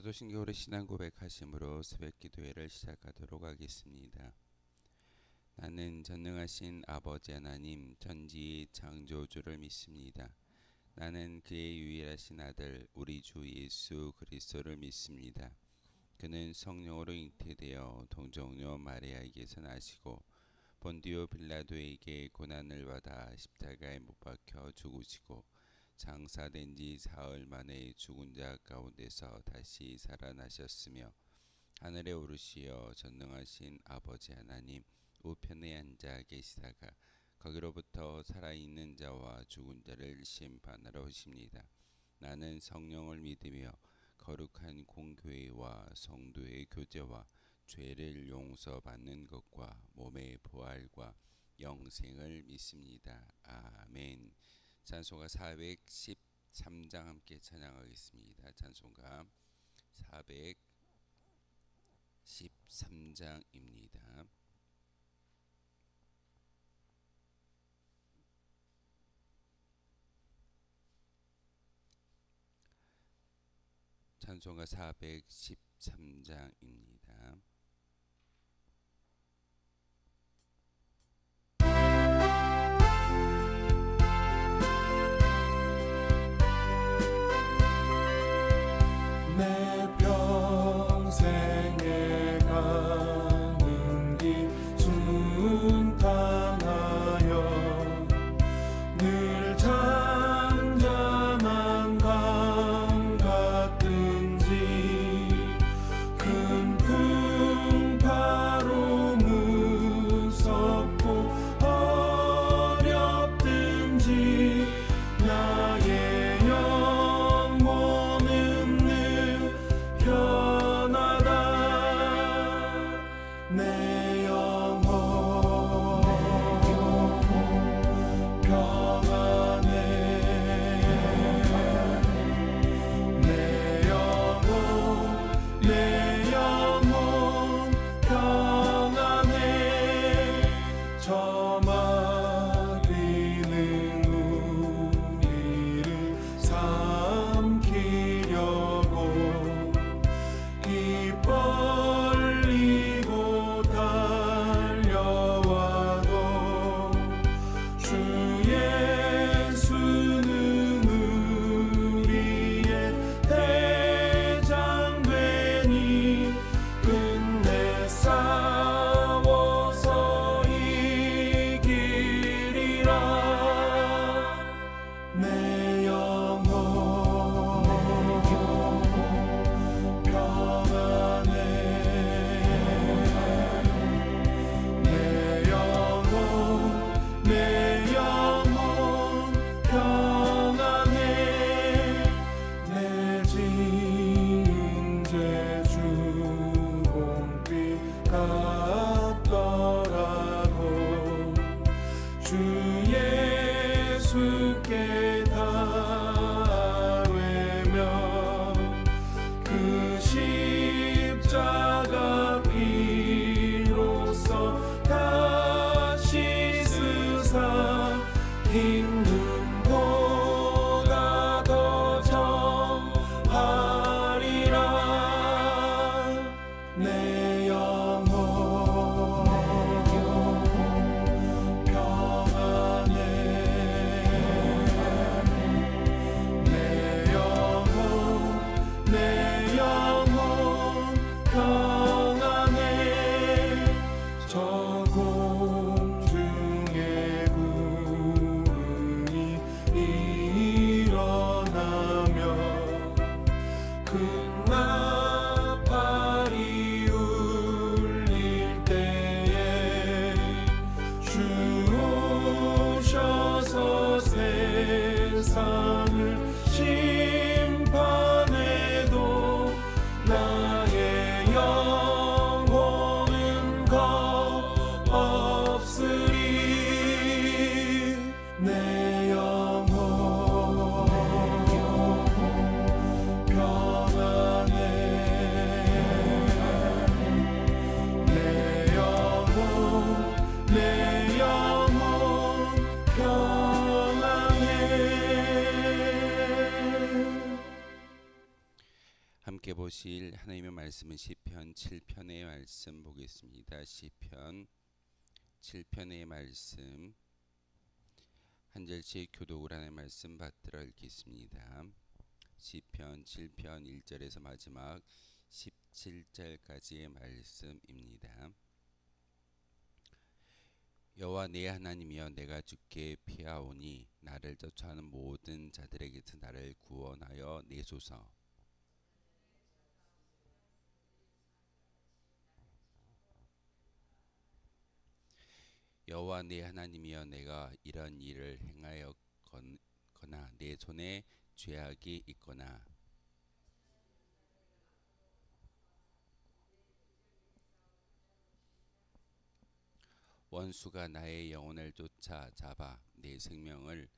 사도신경으로 신앙 고백하심으로 새벽 기도회를 시작하도록 하겠습니다. 나는 전능하신 아버지 하나님 전지의 창조주를 믿습니다. 나는 그의 유일하신 아들 우리 주 예수 그리스도를 믿습니다. 그는 성령으로 잉태되어 동정녀 마리아에게서 나시고 본디오 빌라도에게 고난을 받아 십자가에 못 박혀 죽으시고 장사된 지 사흘 만에 죽은 자 가운데서 다시 살아나셨으며 하늘에 오르시어 전능하신 아버지 하나님 우편에 앉아 계시다가 거기로부터 살아있는 자와 죽은 자를 심판하러 오십니다. 나는 성령을 믿으며 거룩한 공교회와 성도의 교제와 죄를 용서받는 것과 몸의 부활과 영생을 믿습니다. 아멘. 찬송가 413장 함께 찬양하겠습니다. 찬송가 413장입니다. 찬송가 413장입니다. 내 평생에 가는 길 순탄하여 늘 잠잠한 강 같든지 큰 풍파로 무섭고 어렵든지 나의 영혼은 늘 편하다. 내 영혼 평안해. 내 영혼 평안해. 저 마귀는 우리를 삼키려고 입 벌리고 달려와도 주 예수는 우리의 대장되니 끝내 싸워서 이기리라. 내 영혼 평안해. 내 영혼 평안해. 내 지은 죄 주홍빛 같더라도 주 예수께 달되며 그 십자가 피로써 다시 쓰사 기쁨보다 더 정하리라. 내 영혼 읽으실 하나님의 말씀은 시편 7편의 말씀 보겠습니다. 시편 7편의 말씀 한 절씩 교독을 하는 말씀 받들어 읽겠습니다. 시편 7편 1절에서 마지막 17절까지의 말씀입니다. 여호와 내 하나님이여, 내가 주께 피하오니 나를 쫓아오는 모든 자들에게서 나를 구원하여 내소서. 여호와 내 하나님이여, 내가 이런 일을 행하였거나 내 손에 죄악이 있거나 원수가 나의 영혼을 쫓아 잡아 내 생명을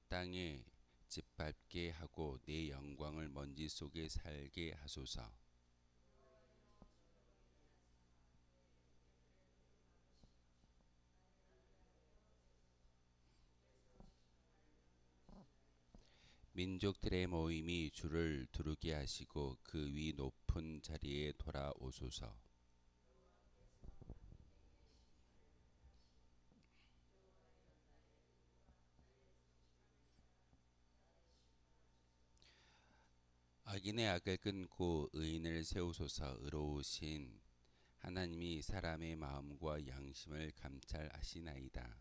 땅에 짓밟게 하고 내 영광을 먼지 속에 살게 하소서. 민족들의 모임이 주를 두르게 하시고 그 위 높은 자리에 돌아오소서. 악인의 악을 끊고 의인을 세우소서. 의로우신 하나님이 사람의 마음과 양심을 감찰하시나이다.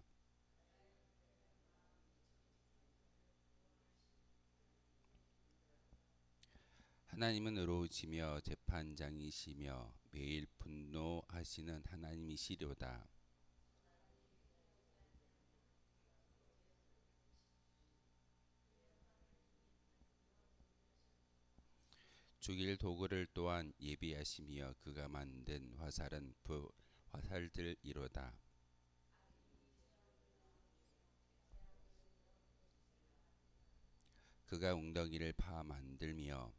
하나님은 의로우시며 재판장이시며 매일 분노하시는 하나님이시로다. 죽일 도구를 또한 예비하시며 그가 만든 화살은 화살들이로다. 그가 웅덩이를 파 만들며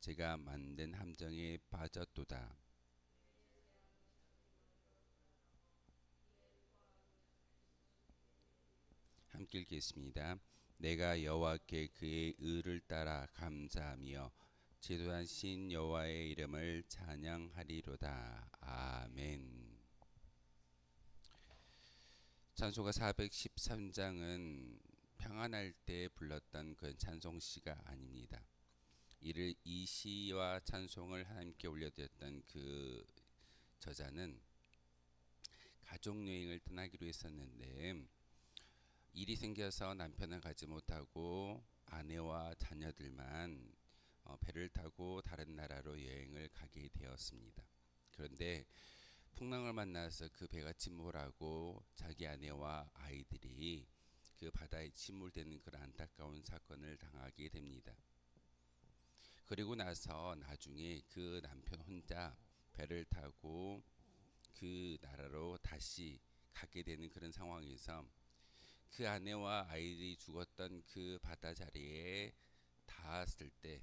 제가 만든 함정에 빠졌도다. 함께 읽겠습니다. 내가 여호와께 그의 의를 따라 감사하며 지도하신 여호와의 이름을 찬양하리로다. 아멘. 찬송가 413장은 평안할 때 불렀던 그 찬송시가 아닙니다. 이를 이 시와 찬송을 하나님께 올려드렸던 그 저자는 가족여행을 떠나기로 했었는데 일이 생겨서 남편은 가지 못하고 아내와 자녀들만 배를 타고 다른 나라로 여행을 가게 되었습니다. 그런데 풍랑을 만나서 그 배가 침몰하고 자기 아내와 아이들이 그 바다에 침몰되는 그런 안타까운 사건을 당하게 됩니다. 그리고 나서 나중에 그 남편 혼자 배를 타고 그 나라로 다시 가게 되는 그런 상황에서 그 아내와 아이들이 죽었던 그 바다 자리에 닿았을 때,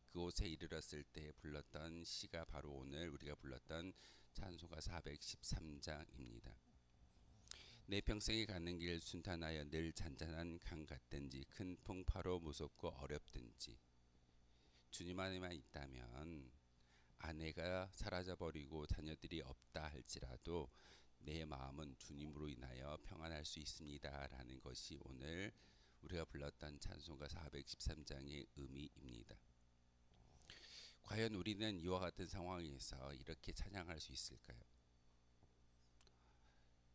그곳에 이르렀을 때 불렀던 시가 바로 오늘 우리가 불렀던 찬송가 413장입니다. 내 평생에 가는 길 순탄하여 늘 잔잔한 강 같든지 큰 풍파로 무섭고 어렵든지 주님 안에만 있다면 아내가 사라져버리고 자녀들이 없다 할지라도 내 마음은 주님으로 인하여 평안할 수 있습니다 라는 것이 오늘 우리가 불렀던 찬송가 413장의 의미입니다. 과연 우리는 이와 같은 상황에서 이렇게 찬양할 수 있을까요?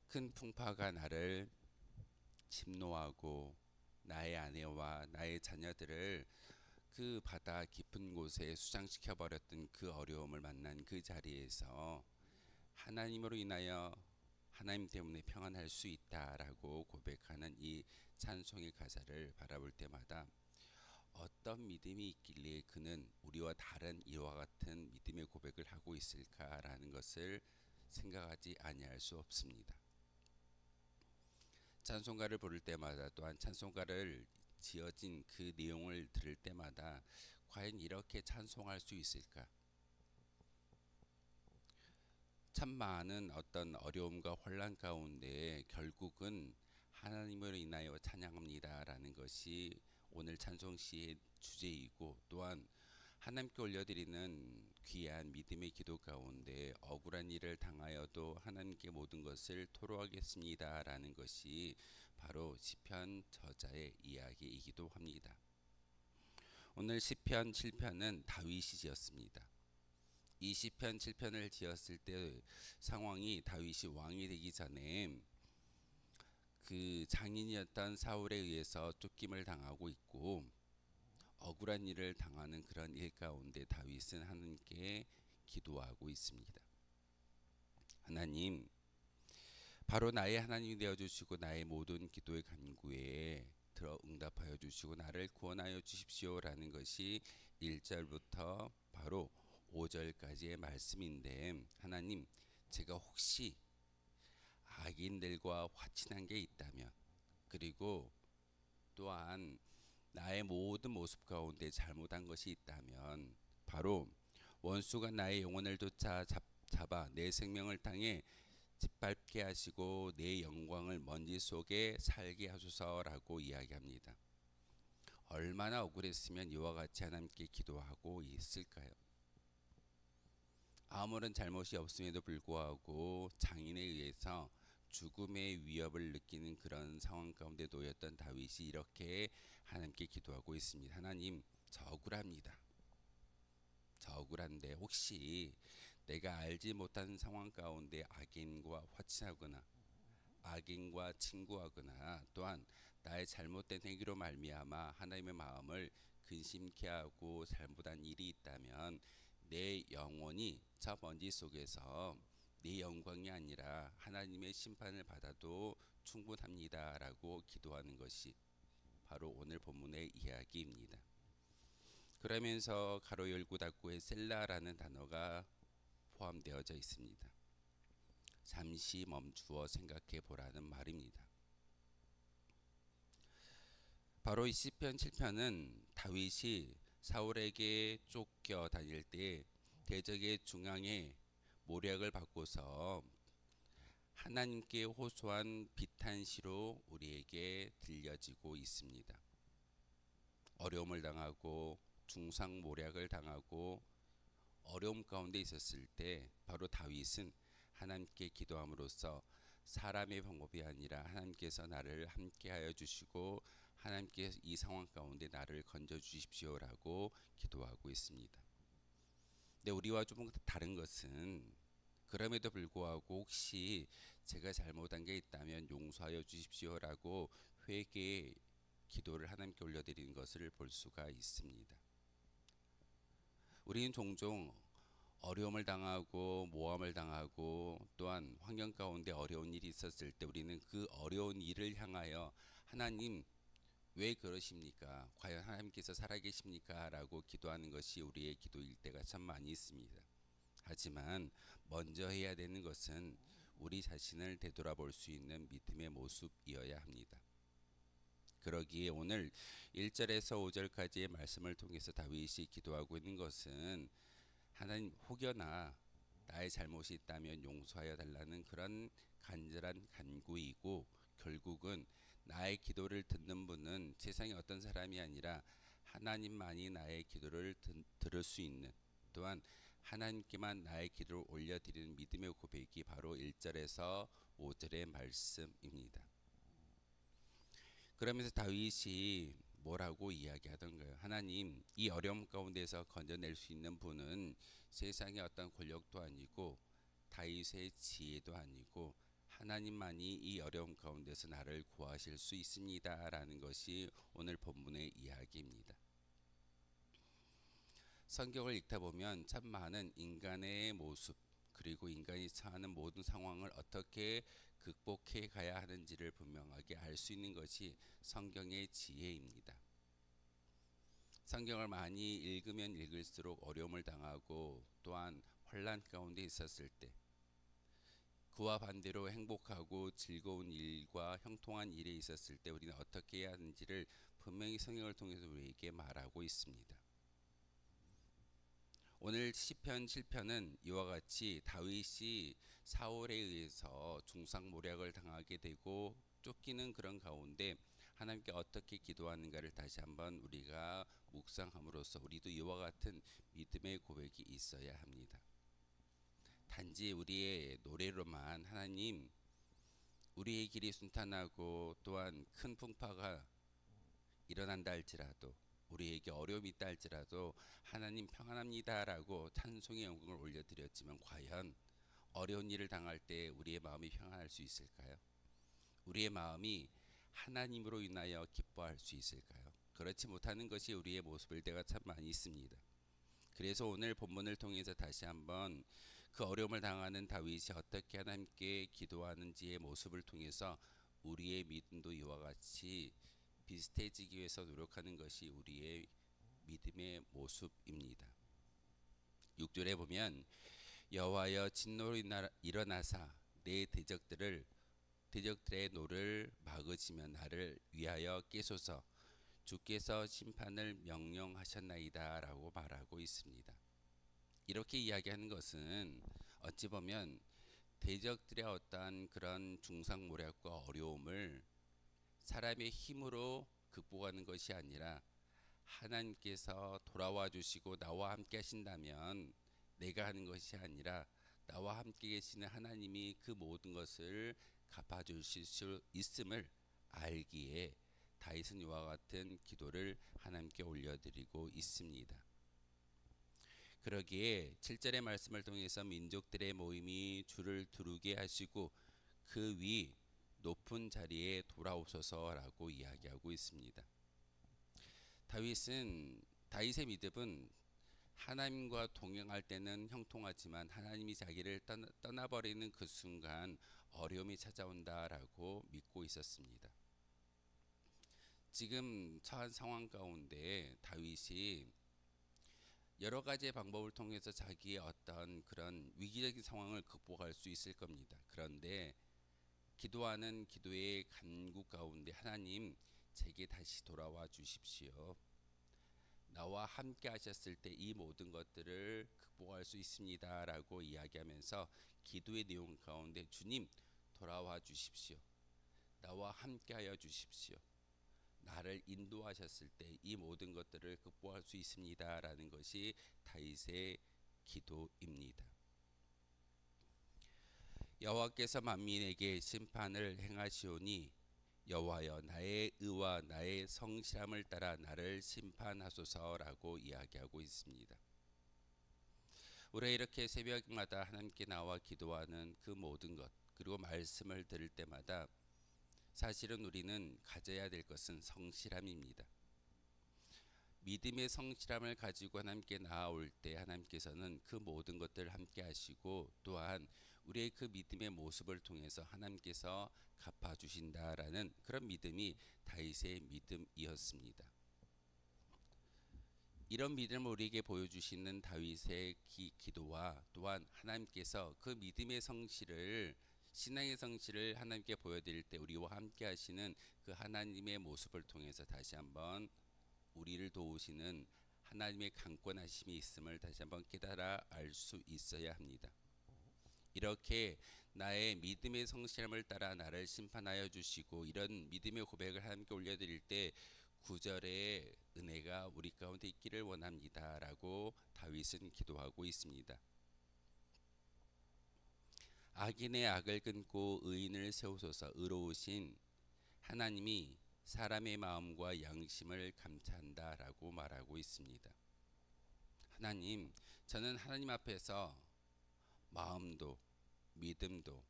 큰 풍파가 나를 침노하고 나의 아내와 나의 자녀들을 그 바다 깊은 곳에 수장시켜 버렸던 그 어려움을 만난 그 자리에서 하나님으로 인하여 하나님 때문에 평안할 수 있다라고 고백하는 이 찬송의 가사를 바라볼 때마다 어떤 믿음이 있길래 그는 우리와 다른 이와 같은 믿음의 고백을 하고 있을까라는 것을 생각하지 아니할 수 없습니다. 찬송가를 부를 때마다 또한 찬송가를 지어진 그 내용을 들을 때마다 과연 이렇게 찬송할 수 있을까? 참 많은 어떤 어려움과 혼란 가운데 결국은 하나님으로 인하여 찬양합니다라는 것이 오늘 찬송시의 주제이고, 또한 하나님께 올려드리는 귀한 믿음의 기도 가운데 억울한 일을 당하여도 하나님께 모든 것을 토로하겠습니다라는 것이 바로 시편 저자의 이야기이기도 합니다. 오늘 시편 7편은 다윗이 지었습니다. 이 시편 7편을 지었을 때 상황이 다윗이 왕이 되기 전에 그 장인이었던 사울에 의해서 쫓김을 당하고 있고 억울한 일을 당하는 그런 일 가운데 다윗은 하나님께 기도하고 있습니다. 하나님, 바로 나의 하나님이 되어주시고 나의 모든 기도의 간구에 들어 응답하여 주시고 나를 구원하여 주십시오라는 것이 1절부터 바로 5절까지의 말씀인데, 하나님, 제가 혹시 악인들과 화친한 게 있다면, 그리고 또한 나의 모든 모습 가운데 잘못한 것이 있다면, 바로 원수가 나의 영혼을 잡아 내 생명을 땅에 짓밟게 하시고 내 영광을 먼지 속에 살게 하소서라고 이야기합니다. 얼마나 억울했으면 이와 같이 하나님께 기도하고 있을까요? 아무런 잘못이 없음에도 불구하고 장인에 의해서 죽음의 위협을 느끼는 그런 상황 가운데 놓였던 다윗이 이렇게 하나님께 기도하고 있습니다. 하나님, 저 억울합니다. 저 억울한데 혹시 내가 알지 못하는 상황 가운데 악인과 화친하거나 악인과 친구하거나 또한 나의 잘못된 행위로 말미암아 하나님의 마음을 근심케 하고 잘못한 일이 있다면 내 영혼이 저 먼지 속에서 내 영광이 아니라 하나님의 심판을 받아도 충분합니다라고 기도하는 것이 바로 오늘 본문의 이야기입니다. 그러면서 가로 열고 닫고의 셀라라는 단어가 포함되어져 있습니다. 잠시 멈추어 생각해 보라는 말입니다. 바로 이 시편 7편은 다윗이 사울에게 쫓겨 다닐 때 대적의 중앙에 모략을 받고서 하나님께 호소한 비탄시로 우리에게 들려지고 있습니다. 어려움을 당하고 중상모략을 당하고 어려움 가운데 있었을 때 바로 다윗은 하나님께 기도함으로써 사람의 방법이 아니라 하나님께서 나를 함께하여 주시고 하나님께 이 상황 가운데 나를 건져 주십시오라고 기도하고 있습니다. 근데 우리와 좀 다른 것은 그럼에도 불구하고 혹시 제가 잘못한 게 있다면 용서하여 주십시오라고 회개의 기도를 하나님께 올려드리는 것을 볼 수가 있습니다. 우리는 종종 어려움을 당하고 모함을 당하고 또한 환경 가운데 어려운 일이 있었을 때 우리는 그 어려운 일을 향하여 하나님 왜 그러십니까? 과연 하나님께서 살아계십니까? 라고 기도하는 것이 우리의 기도일 때가 참 많이 있습니다. 하지만 먼저 해야 되는 것은 우리 자신을 되돌아볼 수 있는 믿음의 모습이어야 합니다. 그러기에 오늘 1절에서 5절까지의 말씀을 통해서 다윗이 기도하고 있는 것은 하나님 혹여나 나의 잘못이 있다면 용서하여 달라는 그런 간절한 간구이고, 결국은 나의 기도를 듣는 분은 세상의 어떤 사람이 아니라 하나님만이 나의 기도를 들을 수 있는, 또한 하나님께만 나의 기도를 올려드리는 믿음의 고백이 바로 1절에서 5절의 말씀입니다. 그러면서 다윗이 뭐라고 이야기하던가요? 하나님, 이 어려움 가운데서 건져낼 수 있는 분은 세상의 어떤 권력도 아니고 다윗의 지혜도 아니고 하나님만이 이 어려움 가운데서 나를 구하실 수 있습니다 라는 것이 오늘 본문의 이야기입니다. 성경을 읽다 보면 참 많은 인간의 모습, 그리고 인간이 처하는 모든 상황을 어떻게 극복해 가야 하는지를 분명하게 알 수 있는 것이 성경의 지혜입니다. 성경을 많이 읽으면 읽을수록 어려움을 당하고 또한 혼란 가운데 있었을 때, 그와 반대로 행복하고 즐거운 일과 형통한 일에 있었을 때 우리는 어떻게 해야 하는지를 분명히 성경을 통해서 우리에게 말하고 있습니다. 오늘 시편 7편은 이와 같이 다윗이 사울에 의해서 중상모략을 당하게 되고 쫓기는 그런 가운데 하나님께 어떻게 기도하는가를 다시 한번 우리가 묵상함으로써 우리도 이와 같은 믿음의 고백이 있어야 합니다. 단지 우리의 노래로만 하나님 우리의 길이 순탄하고 또한 큰 풍파가 일어난다 할지라도 우리에게 어려움이 있다 할지라도 하나님 평안합니다라고 찬송의 영광을 올려드렸지만 과연 어려운 일을 당할 때 우리의 마음이 평안할 수 있을까요? 우리의 마음이 하나님으로 인하여 기뻐할 수 있을까요? 그렇지 못하는 것이 우리의 모습일 때가 참 많이 있습니다. 그래서 오늘 본문을 통해서 다시 한번 그 어려움을 당하는 다윗이 어떻게 하나님께 기도하는지의 모습을 통해서 우리의 믿음도 이와 같이 비슷해지기 위해서 노력하는 것이 우리의 믿음의 모습입니다. 6절에 보면 여호와여 진노로 일어나사 내 대적들의 노를 막으시며 나를 위하여 깨소서 주께서 심판을 명령하셨나이다 라고 말하고 있습니다. 이렇게 이야기하는 것은 어찌 보면 대적들의 어떠한 그런 중상모략과 어려움을 사람의 힘으로 극복하는 것이 아니라 하나님께서 돌아와 주시고 나와 함께 하신다면 내가 하는 것이 아니라 나와 함께 계시는 하나님이 그 모든 것을 갚아주실 수 있음을 알기에 다윗은 이와 같은 기도를 하나님께 올려드리고 있습니다. 그러기에 7절의 말씀을 통해서 민족들의 모임이 주를 두르게 하시고 그 위 높은 자리에 돌아오소서라고 이야기하고 있습니다. 다윗의 믿음은 하나님과 동행할 때는 형통하지만 하나님이 자기를 떠나버리는 그 순간 어려움이 찾아온다라고 믿고 있었습니다. 지금 처한 상황 가운데 다윗이 여러 가지의 방법을 통해서 자기의 어떤 그런 위기적인 상황을 극복할 수 있을 겁니다. 그런데 기도하는 기도의 간구 가운데 하나님 제게 다시 돌아와 주십시오. 나와 함께 하셨을 때 이 모든 것들을 극복할 수 있습니다 라고 이야기하면서 기도의 내용 가운데 주님 돌아와 주십시오. 나와 함께 하여 주십시오. 나를 인도하셨을 때 이 모든 것들을 극복할 수 있습니다 라는 것이 다윗의 기도입니다. 여호와께서 만민에게 심판을 행하시오니 여호와여 나의 의와 나의 성실함을 따라 나를 심판하소서라고 이야기하고 있습니다. 우리가 이렇게 새벽마다 하나님께 나와 기도하는 그 모든 것 그리고 말씀을 들을 때마다 사실은 우리는 가져야 될 것은 성실함입니다. 믿음의 성실함을 가지고 하나님께 나아올 때 하나님께서는 그 모든 것들을 함께 하시고 또한 우리의 그 믿음의 모습을 통해서 하나님께서 갚아주신다라는 그런 믿음이 다윗의 믿음이었습니다. 이런 믿음을 우리에게 보여주시는 다윗의 기도와 또한 하나님께서 그 믿음의 성실을 신앙의 성실을 하나님께 보여드릴 때 우리와 함께 하시는 그 하나님의 모습을 통해서 다시 한번 우리를 도우시는 하나님의 강권하심이 있음을 다시 한번 깨달아 알 수 있어야 합니다. 이렇게 나의 믿음의 성실함을 따라 나를 심판하여 주시고 이런 믿음의 고백을 하나님께 올려드릴 때 9절의 은혜가 우리 가운데 있기를 원합니다 라고 다윗은 기도하고 있습니다. 악인의 악을 끊고 의인을 세우소서. 의로우신 하나님이 사람의 마음과 양심을 감찰한다 라고 말하고 있습니다. 하나님, 저는 하나님 앞에서 마음도 믿음도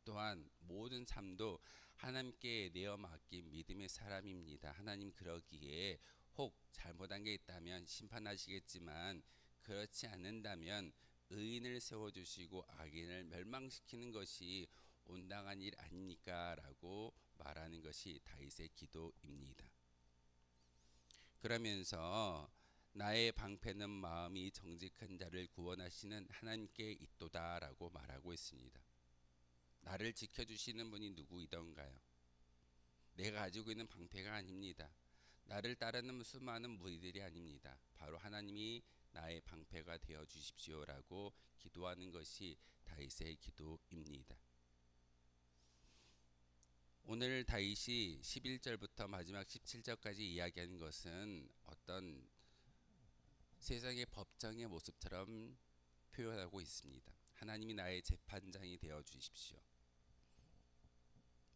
또한 모든 삶도 하나님께 내어 맡긴 믿음의 사람입니다. 하나님 그러기에 혹 잘못한 게 있다면 심판하시겠지만 그렇지 않는다면 의인을 세워주시고 악인을 멸망시키는 것이 온당한 일 아닙니까? 라고 말하는 것이 다윗의 기도입니다. 그러면서 나의 방패는 마음이 정직한 자를 구원하시는 하나님께 있도다 라고 말하고 있습니다. 나를 지켜주시는 분이 누구이던가요? 내가 가지고 있는 방패가 아닙니다. 나를 따르는 수많은 무리들이 아닙니다. 바로 하나님이 나의 방패가 되어 주십시오라고 기도하는 것이 다윗의 기도입니다. 오늘 다윗이 11절부터 마지막 17절까지 이야기하는 것은 어떤 세상의 법정의 모습처럼 표현하고 있습니다. 하나님이 나의 재판장이 되어 주십시오.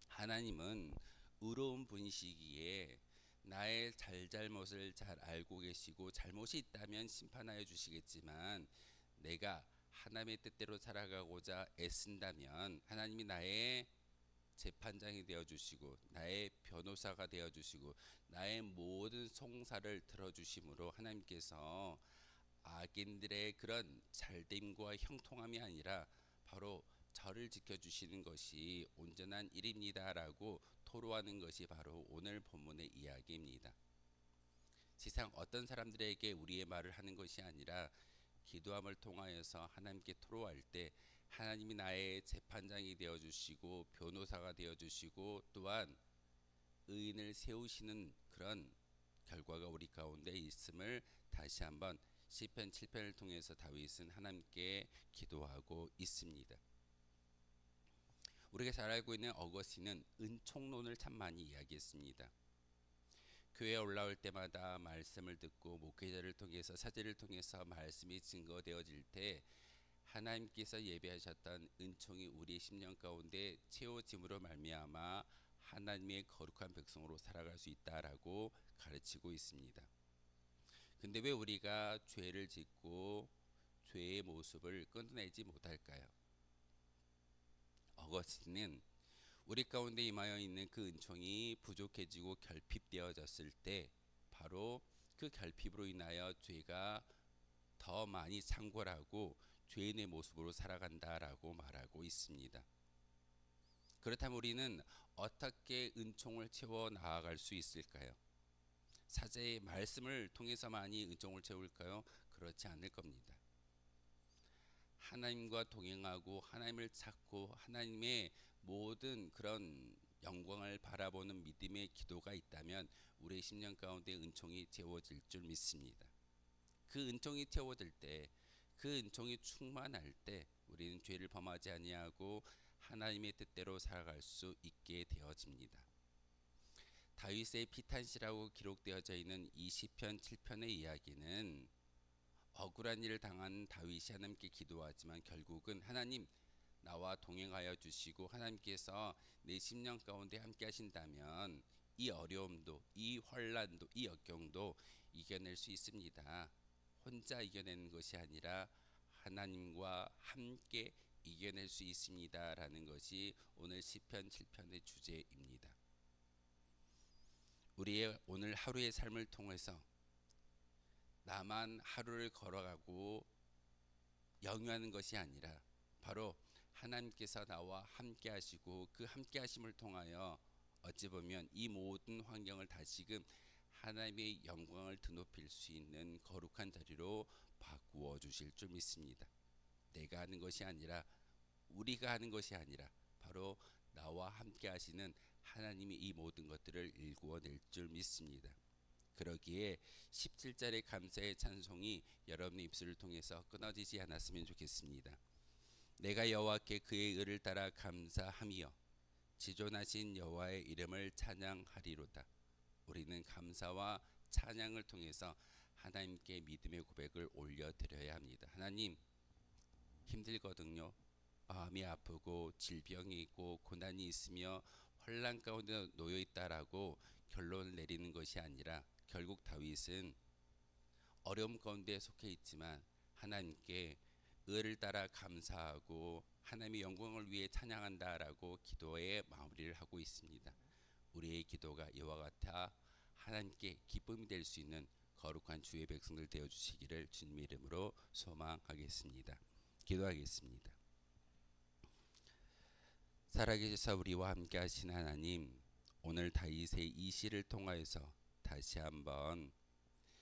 하나님은 의로운 분이시기에 나의 잘잘못을 잘 알고 계시고 잘못이 있다면 심판하여 주시겠지만 내가 하나님의 뜻대로 살아가고자 애쓴다면 하나님이 나의 재판장이 되어 주시고 나의 변호사가 되어 주시고 나의 모든 송사를 들어 주심으로 하나님께서 악인들의 그런 잘됨과 형통함이 아니라 바로 저를 지켜주시는 것이 온전한 일입니다라고 토로하는 것이 바로 오늘 본문의 이야기입니다. 세상 어떤 사람들에게 우리의 말을 하는 것이 아니라 기도함을 통하여서 하나님께 토로할 때 하나님이 나의 재판장이 되어주시고 변호사가 되어주시고 또한 의인을 세우시는 그런 결과가 우리 가운데 있음을 다시 한번 시편 7편을 통해서 다윗은 하나님께 기도하고 있습니다. 우리가 잘 알고 있는 어거스틴은 은총론을 참 많이 이야기했습니다. 교회에 올라올 때마다 말씀을 듣고 목회자를 통해서 사제를 통해서 말씀이 증거되어질 때 하나님께서 예배하셨던 은총이 우리의 심령 가운데 채워짐으로 말미암아 하나님의 거룩한 백성으로 살아갈 수 있다라고 가르치고 있습니다. 근데 왜 우리가 죄를 짓고 죄의 모습을 끊어내지 못할까요? 어거스틴은 우리 가운데 임하여 있는 그 은총이 부족해지고 결핍되어졌을 때 바로 그 결핍으로 인하여 죄가 더 많이 창궐하고 죄인의 모습으로 살아간다라고 말하고 있습니다. 그렇다면 우리는 어떻게 은총을 채워 나아갈 수 있을까요? 사제의 말씀을 통해서만이 은총을 채울까요? 그렇지 않을 겁니다. 하나님과 동행하고 하나님을 찾고 하나님의 모든 그런 영광을 바라보는 믿음의 기도가 있다면 우리의 심령 가운데 은총이 채워질 줄 믿습니다. 그 은총이 채워질 때, 그 은총이 충만할 때 우리는 죄를 범하지 아니하고 하나님의 뜻대로 살아갈 수 있게 되어집니다. 다윗의 피탄시라고 기록되어져 있는 이 시편 7편의 이야기는 억울한 일을 당한 다윗이 하나님께 기도하지만 결국은 하나님 나와 동행하여 주시고 하나님께서 내 심령 가운데 함께 하신다면 이 어려움도 이 환난도 이 역경도 이겨낼 수 있습니다. 혼자 이겨내는 것이 아니라 하나님과 함께 이겨낼 수 있습니다 라는 것이 오늘 시편 7편의 주제입니다. 우리의 오늘 하루의 삶을 통해서 나만 하루를 걸어가고 영유하는 것이 아니라 바로 하나님께서 나와 함께 하시고 그 함께 하심을 통하여 어찌 보면 이 모든 환경을 다시금 하나님의 영광을 드높일 수 있는 거룩한 자리로 바꾸어 주실 줄 믿습니다. 내가 하는 것이 아니라 우리가 하는 것이 아니라 바로 나와 함께 하시는 하나님이 이 모든 것들을 일구어낼 줄 믿습니다. 그러기에 17절의 감사의 찬송이 여러분의 입술을 통해서 끊어지지 않았으면 좋겠습니다. 내가 여호와께 그의 의를 따라 감사하며 지존하신 여호와의 이름을 찬양하리로다. 우리는 감사와 찬양을 통해서 하나님께 믿음의 고백을 올려드려야 합니다. 하나님, 힘들거든요. 마음이 아프고 질병이 있고 고난이 있으며 환난 가운데 놓여 있다라고 결론을 내리는 것이 아니라 결국 다윗은 어려움 가운데 속해 있지만 하나님께 의를 따라 감사하고 하나님의 영광을 위해 찬양한다라고 기도의 마무리를 하고 있습니다. 우리의 기도가 이와 같아 하나님께 기쁨이 될 수 있는 거룩한 주의 백성들 되어 주시기를 주님 이름으로 소망하겠습니다. 기도하겠습니다. 살아계셔서 우리와 함께 하신 하나님, 오늘 다윗의 이 시를 통하여서 다시 한번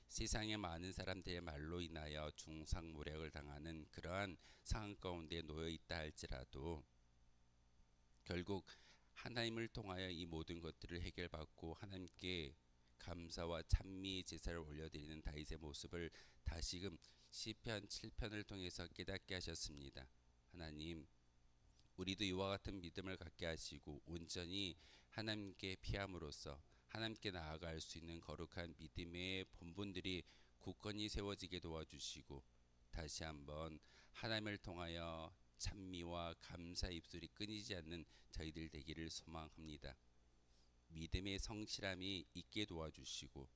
세상의 많은 사람들의 말로 인하여 중상모략을 당하는 그러한 상황 가운데 놓여 있다 할지라도 결국 하나님을 통하여 이 모든 것들을 해결받고 하나님께 감사와 찬미의 제사를 올려드리는 다윗의 모습을 다시금 시편 7편을 통해서 깨닫게 하셨습니다. 하나님, 우리도 이와 같은 믿음을 갖게 하시고 온전히 하나님께 피함으로써 하나님께 나아갈 수 있는 거룩한 믿음의 본분들이 굳건히 세워지게 도와주시고 다시 한번 하나님을 통하여 찬미와 감사 입술이 끊이지 않는 저희들 되기를 소망합니다. 믿음의 성실함이 있게 도와주시고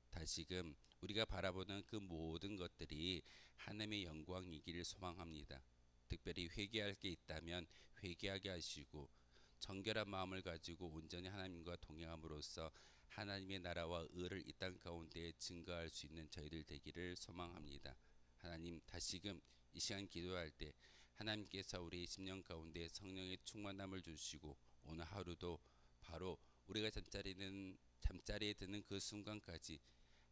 다시금 우리가 바라보는 그 모든 것들이 하나님의 영광이기를 소망합니다. 특별히 회개할 게 있다면 회개하게 하시고 정결한 마음을 가지고 온전히 하나님과 동행함으로써 하나님의 나라와 의를 이 땅 가운데 증거할 수 있는 저희들 되기를 소망합니다. 하나님, 다시금 이 시간 기도할 때 하나님께서 우리 심령 가운데 성령의 충만함을 주시고 오늘 하루도 바로 우리가 잠자리에 드는 그 순간까지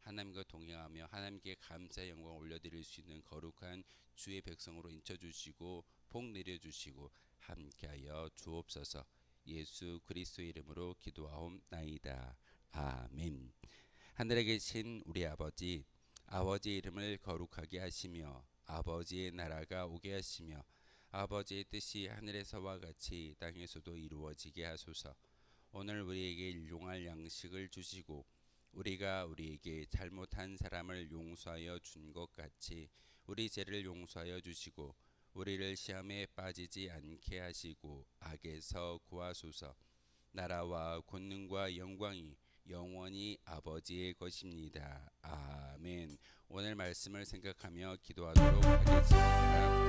하나님과 동행하며 하나님께 감사의 영광을 올려드릴 수 있는 거룩한 주의 백성으로 인쳐주시고 복 내려주시고 함께하여 주옵소서. 예수 그리스도의 이름으로 기도하옵나이다. 아멘. 하늘에 계신 우리 아버지, 아버지의 이름을 거룩하게 하시며 아버지의 나라가 오게 하시며 아버지의 뜻이 하늘에서와 같이 땅에서도 이루어지게 하소서. 오늘 우리에게 일용할 양식을 주시고 우리가 우리에게 잘못한 사람을 용서하여 준 것 같이 우리 죄를 용서하여 주시고 우리를 시험에 빠지지 않게 하시고 악에서 구하소서. 나라와 권능과 영광이 영원히 아버지의 것입니다. 아멘. 오늘 말씀을 생각하며 기도하도록 하겠습니다.